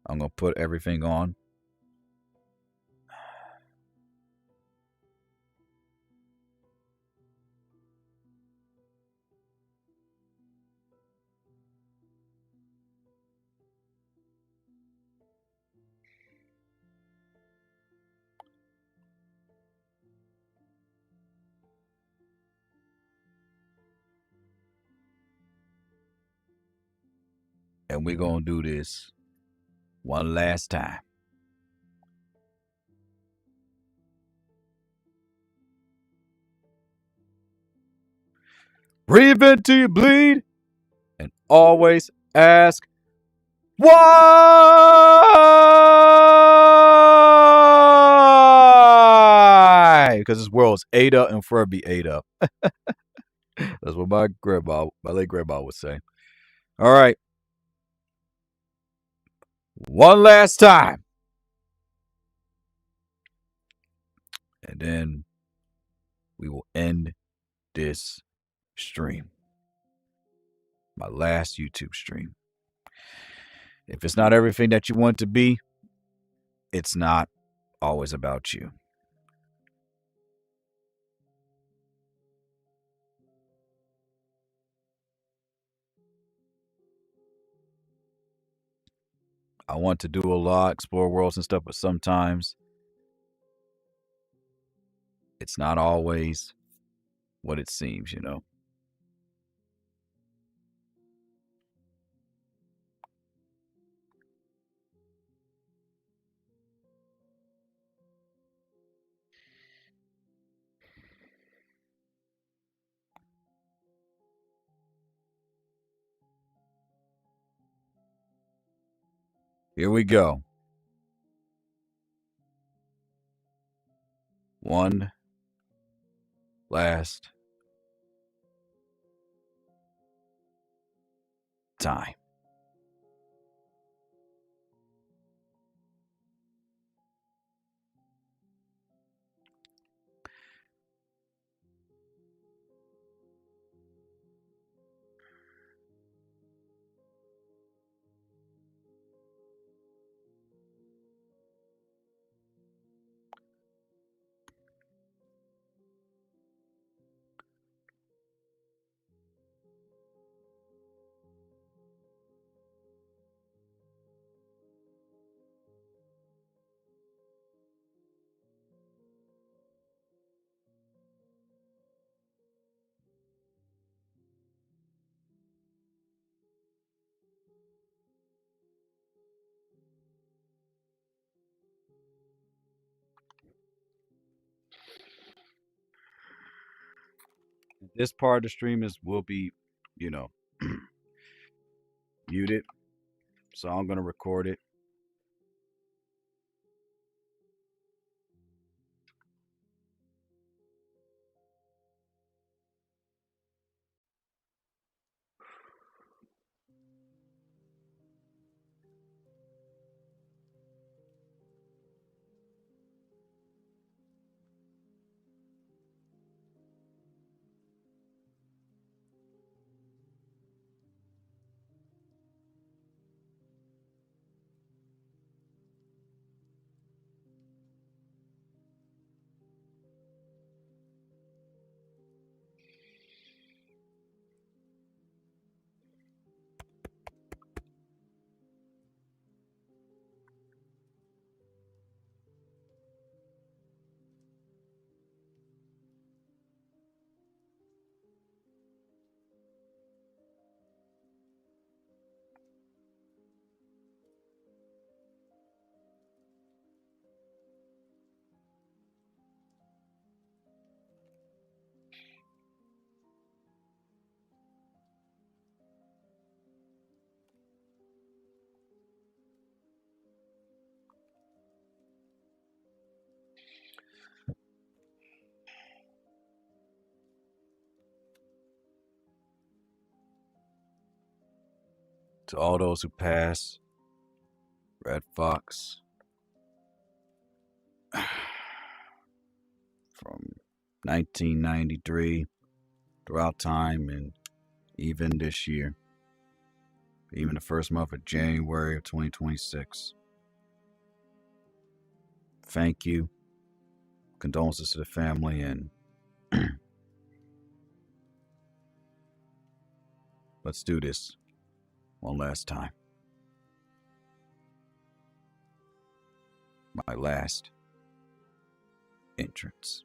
I'm going to put everything on. And we're going to do this one last time. Reinvent till you bleed, and always ask why? Because this world's ate up and forever be ate up. That's what my late grandma would say. All right. One last time. And then we will end this stream. My last YouTube stream. If it's not everything that you want to be, it's not always about you. I want to do a lot, explore worlds and stuff, but sometimes it's not always what it seems, you know? Here we go. One last time. This part of the stream will be, you know, muted. So I'm gonna record it. To all those who pass, Red Fox, from 1993 throughout time, and even this year, even the first month of January of 2026. Thank you. Condolences to the family, and let's do this one last time. My last entrance.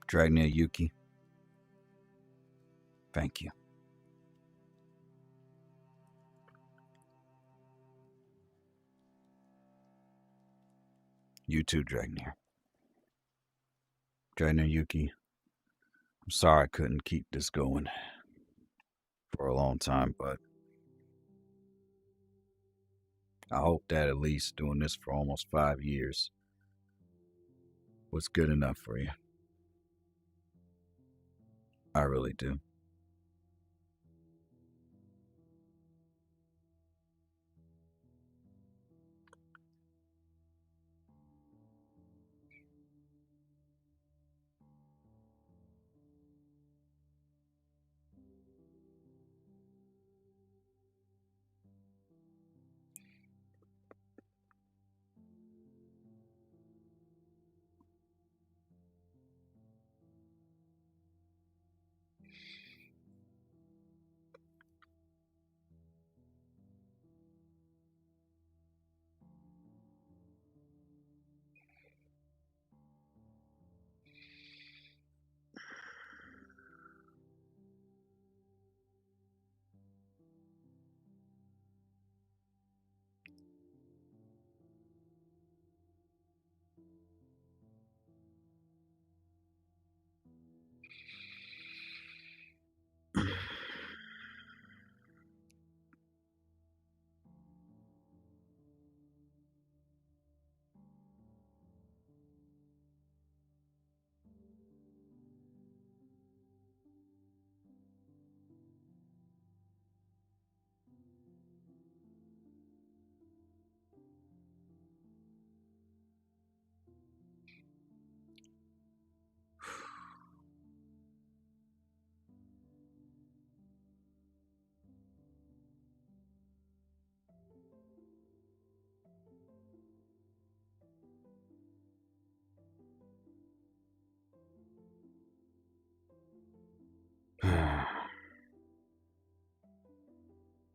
Dragnet Yuki, thank you. You too, Dragner. Dragner Yuki, I'm sorry I couldn't keep this going for a long time, but I hope that at least doing this for almost 5 years was good enough for you. I really do.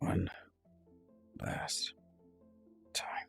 One last time.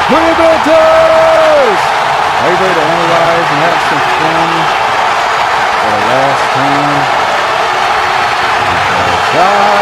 Predators! Are you ready to analyze and have some fun for the last time? Because I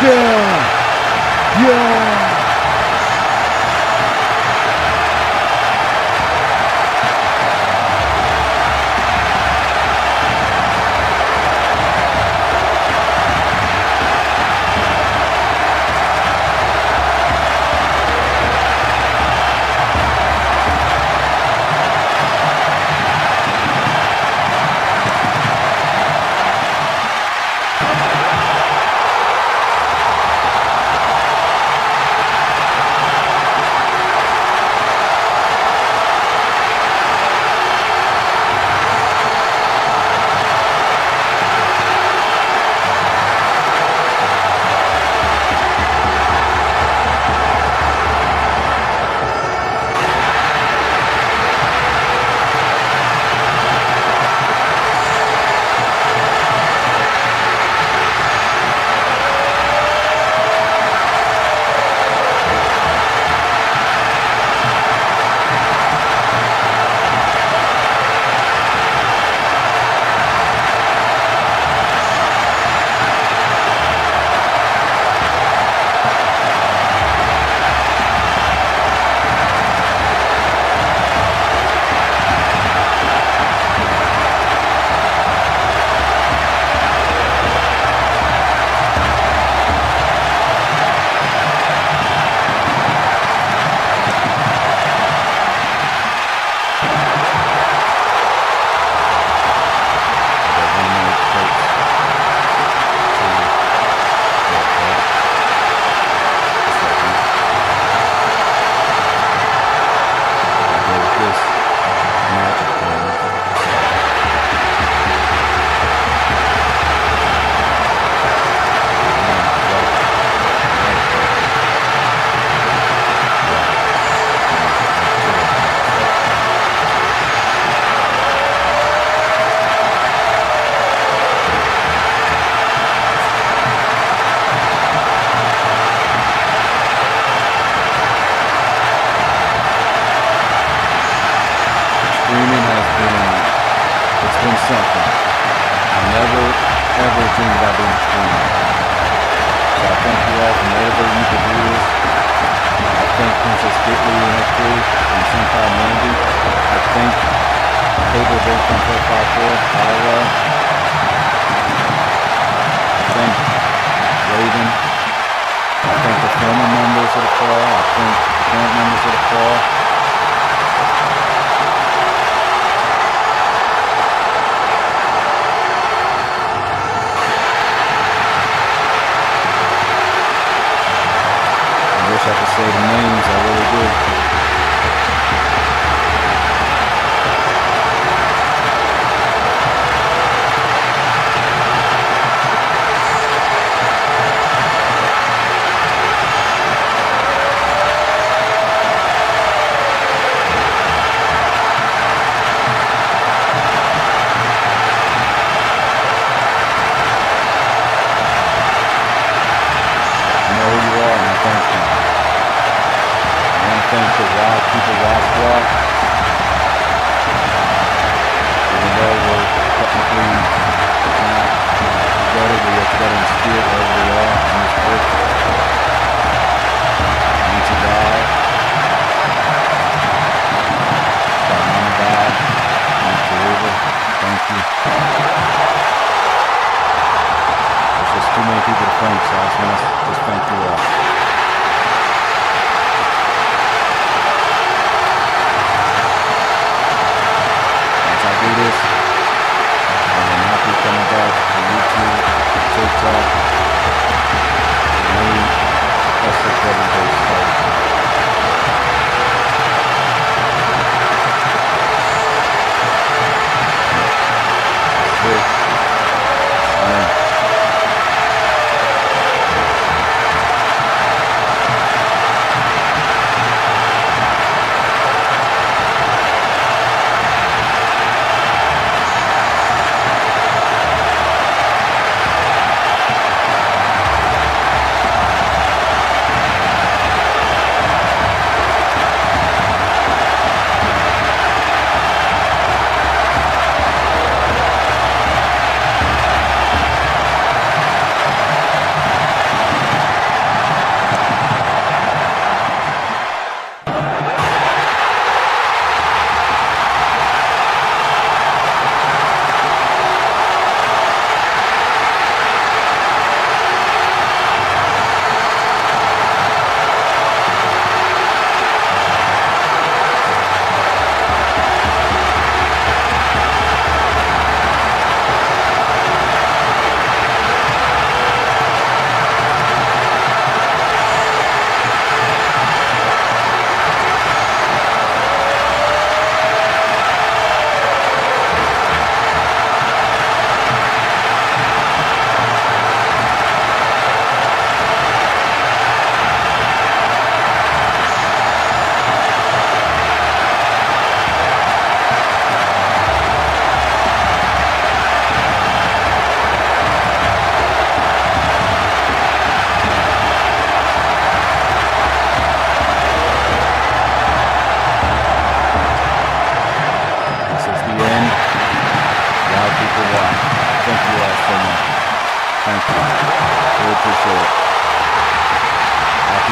Yeah! Yeah! It's been something. I never, ever dreamed about being a streamer. So I thank you all for motivating me to do this. I thank Princess Gitley and her crew and Senpai Mandy. I thank Cable Break on 454, Iowa. I thank Raven. I thank the former members of the call. I thank the current members of the call. I wish I could say the names, I really do. I know who you are, and I thank you. I want to thank the Wild People Watch Block. Even though we're technically not together, we are together in spirit wherever we are on this earth. Thanks to God. God, Mama God. Thank you, River. Thank you. There's just too many people to thank, so I just want to just thank you all. Once I do this, I will not be coming back to YouTube, TikTok, and any other presentation started. That's it.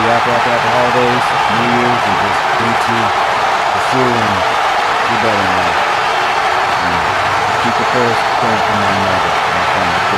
happy after holidays, New Year's, and just into the food and do better in life. And keep the prayers going for my mother and my family.